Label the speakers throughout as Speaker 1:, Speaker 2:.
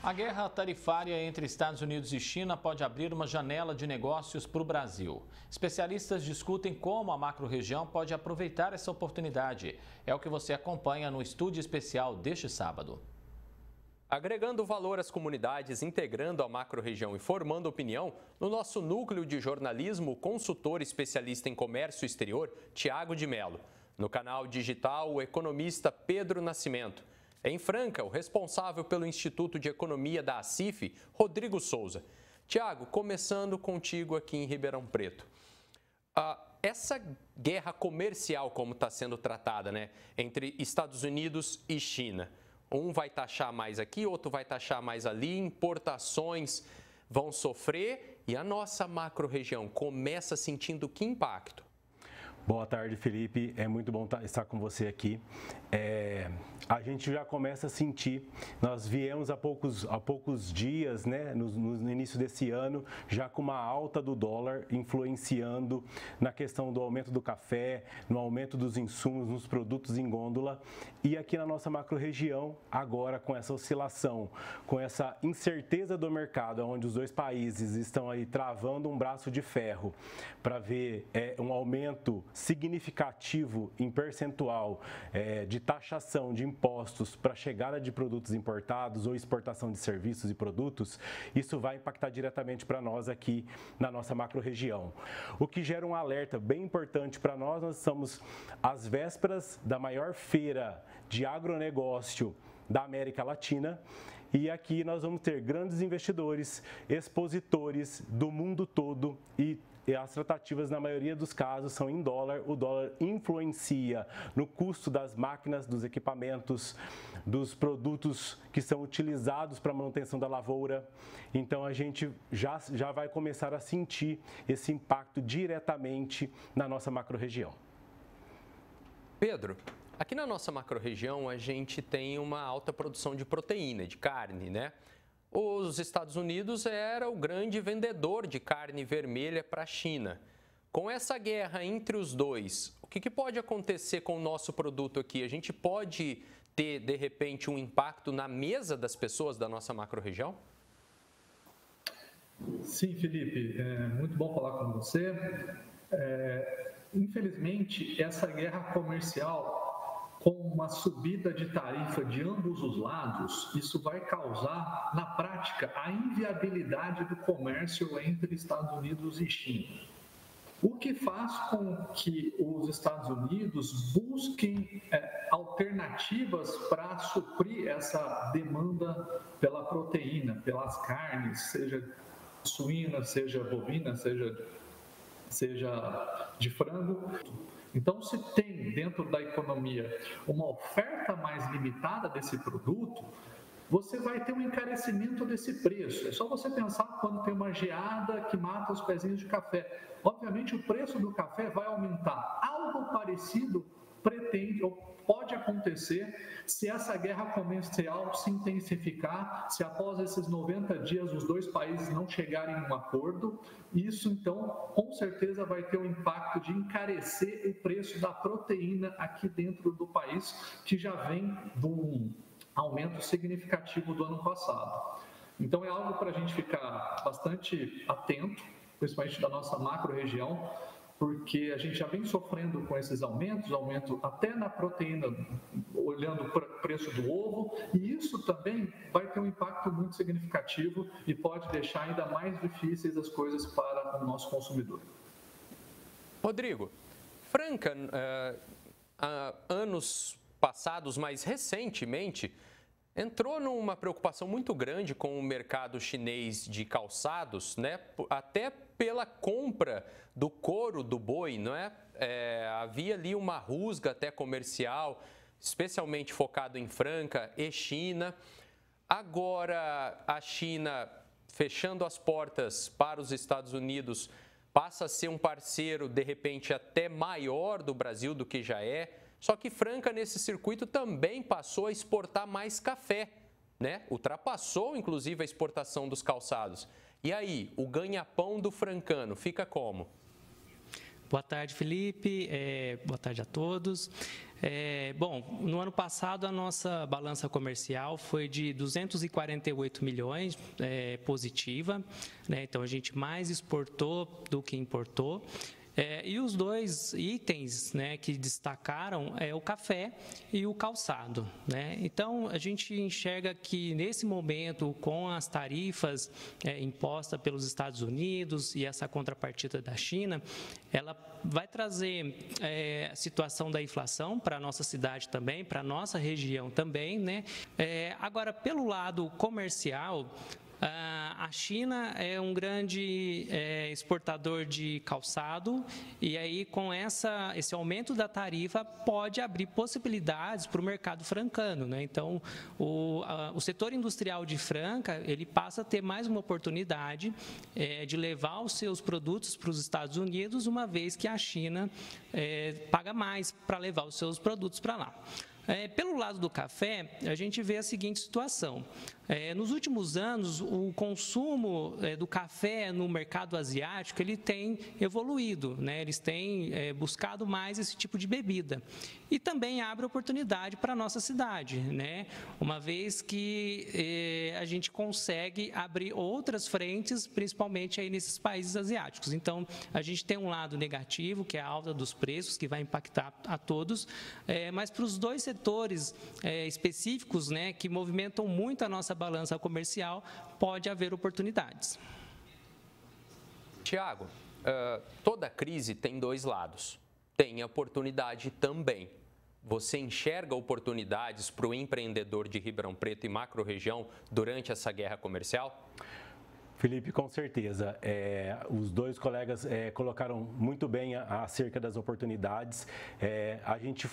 Speaker 1: A guerra tarifária entre Estados Unidos e China pode abrir uma janela de negócios para o Brasil. Especialistas discutem como a macro-região pode aproveitar essa oportunidade. É o que você acompanha no estúdio especial deste sábado.
Speaker 2: Agregando valor às comunidades, integrando a macro-região e formando opinião, no nosso núcleo de jornalismo, o consultor especialista em comércio exterior, Tiago de Mello. No canal digital, o economista Pedro Nascimento. Em Franca, o responsável pelo Instituto de Economia da ACIF, Rodrigo Souza. Tiago, começando contigo aqui em Ribeirão Preto. Essa guerra comercial, como está sendo tratada, né, entre Estados Unidos e China, um vai taxar mais aqui, outro vai taxar mais ali, importações vão sofrer e a nossa macro-região começa sentindo que impacto?
Speaker 3: Boa tarde, Felipe. É muito bom estar com você aqui. A gente já começa a sentir, nós viemos há poucos dias, né, no início desse ano, já com uma alta do dólar influenciando na questão do aumento do café, no aumento dos insumos, nos produtos em gôndola. E aqui na nossa macro-região, agora com essa oscilação, com essa incerteza do mercado, onde os dois países estão aí travando um braço de ferro para ver um aumento significativo em percentual de taxação de impostos para a chegada de produtos importados ou exportação de serviços e produtos, isso vai impactar diretamente para nós aqui na nossa macro-região. O que gera um alerta bem importante para nós, nós estamos às vésperas da maior feira de agronegócio da América Latina. E aqui nós vamos ter grandes investidores, expositores do mundo todo e as tratativas, na maioria dos casos, são em dólar. O dólar influencia no custo das máquinas, dos equipamentos, dos produtos que são utilizados para a manutenção da lavoura. Então, a gente já vai começar a sentir esse impacto diretamente na nossa macro-região.
Speaker 2: Pedro, aqui na nossa macro-região, a gente tem uma alta produção de proteína, de carne, né? Os Estados Unidos era o grande vendedor de carne vermelha para a China. Com essa guerra entre os dois, o que pode acontecer com o nosso produto aqui? A gente pode ter, de repente, um impacto na mesa das pessoas da nossa macro-região?
Speaker 4: Sim, Felipe, é muito bom falar com você. Infelizmente, essa guerra comercial, com uma subida de tarifa de ambos os lados, isso vai causar, na prática, a inviabilidade do comércio entre Estados Unidos e China. O que faz com que os Estados Unidos busquem alternativas para suprir essa demanda pela proteína, pelas carnes, seja suína, seja bovina, seja de frango. Então, se tem dentro da economia uma oferta mais limitada desse produto, você vai ter um encarecimento desse preço. É só você pensar quando tem uma geada que mata os pezinhos de café. Obviamente, o preço do café vai aumentar. Algo parecido pretende ou pode acontecer se essa guerra comercial se intensificar, se após esses 90 dias os dois países não chegarem a um acordo. Isso, então, com certeza vai ter um impacto de encarecer o preço da proteína aqui dentro do país, que já vem de um aumento significativo do ano passado. Então, é algo para a gente ficar bastante atento, principalmente da nossa macro-região, porque a gente já vem sofrendo com esses aumentos, aumento até na proteína, olhando para o preço do ovo, e isso também vai ter um impacto muito significativo e pode deixar ainda mais difíceis as coisas para o nosso consumidor.
Speaker 2: Rodrigo, Franca, anos passados, mais recentemente, entrou numa preocupação muito grande com o mercado chinês de calçados, né? Até pela compra do couro do boi, não é? Havia ali uma rusga até comercial, especialmente focado em Franca e China. Agora, a China, fechando as portas para os Estados Unidos, passa a ser um parceiro, de repente, até maior do Brasil do que já é. Só que Franca, nesse circuito, também passou a exportar mais café, né? Ultrapassou, inclusive, a exportação dos calçados. E aí, o ganha-pão do francano fica como?
Speaker 5: Boa tarde, Felipe. Boa tarde a todos. Bom, no ano passado a nossa balança comercial foi de 248 milhões positiva, né? Então a gente mais exportou do que importou. E os dois itens, né, que destacaram é o café e o calçado, né? Então, a gente enxerga que, nesse momento, com as tarifas impostas pelos Estados Unidos e essa contrapartida da China, ela vai trazer a situação da inflação para a nossa cidade também, para a nossa região também, né? Agora, pelo lado comercial, a China é um grande exportador de calçado e aí com esse aumento da tarifa pode abrir possibilidades para o mercado francano, né? Então, o setor industrial de Franca, ele passa a ter mais uma oportunidade de levar os seus produtos para os Estados Unidos, uma vez que a China paga mais para levar os seus produtos para lá. Pelo lado do café, a gente vê a seguinte situação. Nos últimos anos, o consumo do café no mercado asiático ele tem evoluído, né? Eles têm buscado mais esse tipo de bebida. E também abre oportunidade para a nossa cidade, né? Uma vez que a gente consegue abrir outras frentes, principalmente aí nesses países asiáticos. Então, a gente tem um lado negativo, que é a alta dos preços, que vai impactar a todos, mas para os dois setores específicos, né, que movimentam muito a nossa balança comercial, pode haver oportunidades.
Speaker 2: Tiago, toda crise tem dois lados. Tem oportunidade também. Você enxerga oportunidades para o empreendedor de Ribeirão Preto e macro-região durante essa guerra comercial?
Speaker 3: Felipe, com certeza. Os dois colegas colocaram muito bem acerca das oportunidades. A gente,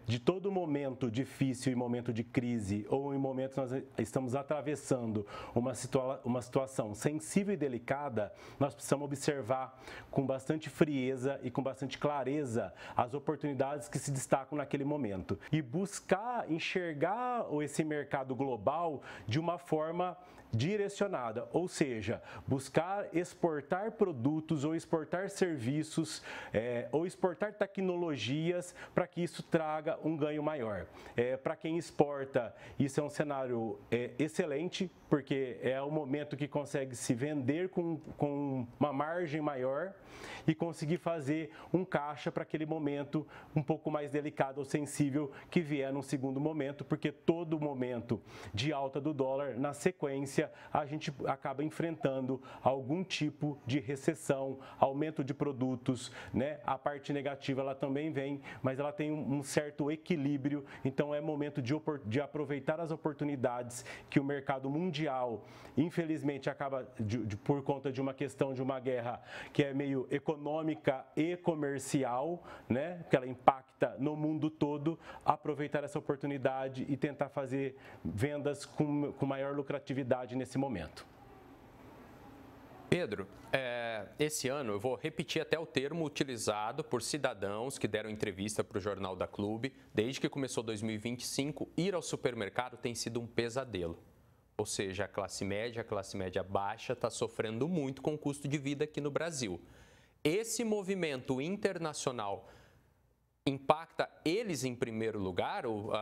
Speaker 3: de todo momento difícil e momento de crise, ou em momentos nós estamos atravessando uma situação sensível e delicada, nós precisamos observar com bastante frieza e com bastante clareza as oportunidades que se destacam naquele momento. E buscar enxergar esse mercado global de uma forma direcionada, ou seja, buscar exportar produtos ou exportar serviços ou exportar tecnologias para que isso traga um ganho maior. Para quem exporta, isso é um cenário excelente, porque é o momento que consegue se vender com uma margem maior e conseguir fazer um caixa para aquele momento um pouco mais delicado ou sensível que vier num segundo momento, porque todo momento de alta do dólar, na sequência, a gente acaba enfrentando algum tipo de recessão, aumento de produtos, né? A parte negativa ela também vem, mas ela tem um certo equilíbrio, então é momento de aproveitar as oportunidades que o mercado mundial, infelizmente, acaba por conta de uma questão de uma guerra que é meio econômica e comercial, né? Que ela impacta no mundo todo, aproveitar essa oportunidade e tentar fazer vendas com maior lucratividade nesse momento.
Speaker 2: Pedro, esse ano eu vou repetir até o termo utilizado por cidadãos que deram entrevista para o Jornal da Clube. Desde que começou 2025, ir ao supermercado tem sido um pesadelo. Ou seja, a classe média baixa está sofrendo muito com o custo de vida aqui no Brasil. Esse movimento internacional impacta eles em primeiro lugar? Ou,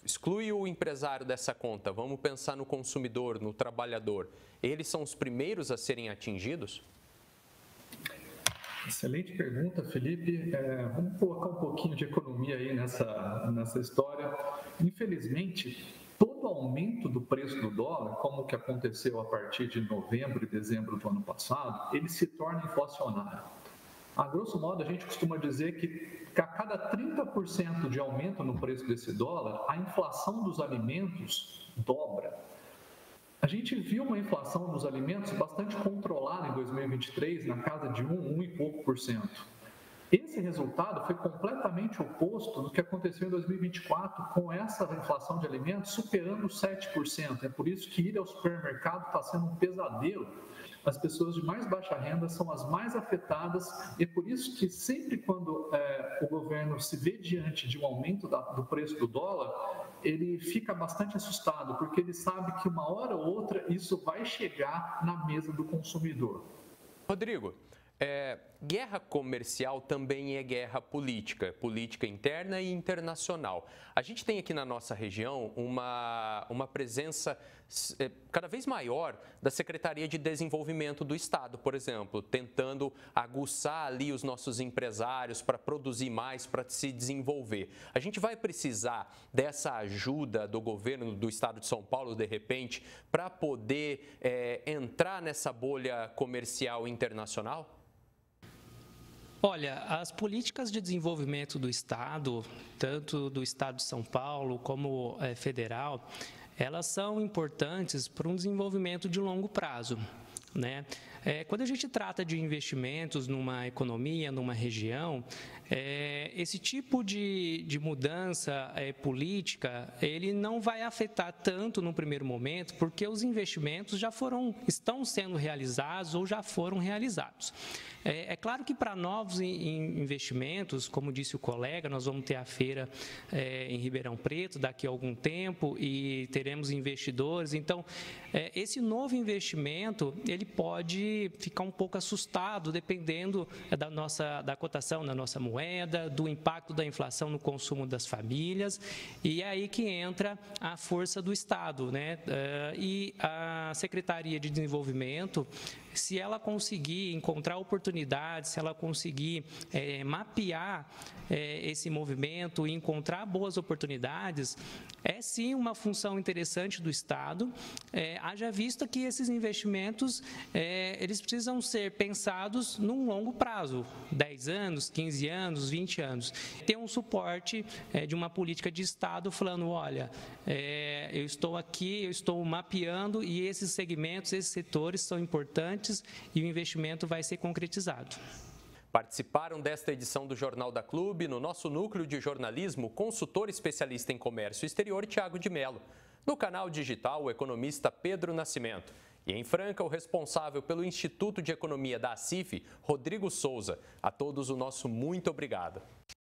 Speaker 2: exclui o empresário dessa conta, vamos pensar no consumidor, no trabalhador. Eles são os primeiros a serem atingidos?
Speaker 4: Excelente pergunta, Felipe. Vamos colocar um pouquinho de economia aí nessa história. Infelizmente, todo aumento do preço do dólar, como o que aconteceu a partir de novembro e dezembro do ano passado, ele se torna inflacionário. A grosso modo, a gente costuma dizer que a cada 30% de aumento no preço desse dólar, a inflação dos alimentos dobra. A gente viu uma inflação dos alimentos bastante controlada em 2023, na casa de 1 e pouco por cento. Esse resultado foi completamente oposto do que aconteceu em 2024, com essa inflação de alimentos superando 7%. É por isso que ir ao supermercado está sendo um pesadelo. As pessoas de mais baixa renda são as mais afetadas, e é por isso que sempre quando o governo se vê diante de um aumento do preço do dólar, ele fica bastante assustado, porque ele sabe que uma hora ou outra isso vai chegar na mesa do consumidor.
Speaker 2: Rodrigo, Guerra comercial também é guerra política, política interna e internacional. A gente tem aqui na nossa região uma presença cada vez maior da Secretaria de Desenvolvimento do Estado, por exemplo, tentando aguçar ali os nossos empresários para produzir mais, para se desenvolver. A gente vai precisar dessa ajuda do governo do Estado de São Paulo, de repente, para poder entrar nessa bolha comercial internacional?
Speaker 5: Olha, as políticas de desenvolvimento do Estado, tanto do Estado de São Paulo como federal, elas são importantes para um desenvolvimento de longo prazo, né? Quando a gente trata de investimentos numa economia, numa região, esse tipo de mudança política, ele não vai afetar tanto no primeiro momento, porque os investimentos estão sendo realizados ou já foram realizados. É claro que para novos investimentos, como disse o colega, nós vamos ter a feira em Ribeirão Preto daqui a algum tempo e teremos investidores. Então, esse novo investimento, ele pode ficar um pouco assustado, dependendo da cotação da nossa moeda, do impacto da inflação no consumo das famílias, e é aí que entra a força do Estado, né? E a Secretaria de Desenvolvimento, se ela conseguir encontrar oportunidades, se ela conseguir mapear esse movimento e encontrar boas oportunidades, é sim uma função interessante do Estado, haja vista que esses investimentos, eles precisam ser pensados num longo prazo, 10 anos, 15 anos, 20 anos. Ter um suporte de uma política de Estado falando, olha, eu estou aqui, eu estou mapeando e esses segmentos, esses setores são importantes e o investimento vai ser concretizado.
Speaker 2: Participaram desta edição do Jornal da Clube, no nosso núcleo de jornalismo, consultor especialista em comércio exterior, Tiago de Mello. No canal digital, o economista Pedro Nascimento. E em Franca, o responsável pelo Instituto de Economia da ACIF, Rodrigo Souza. A todos o nosso muito obrigado.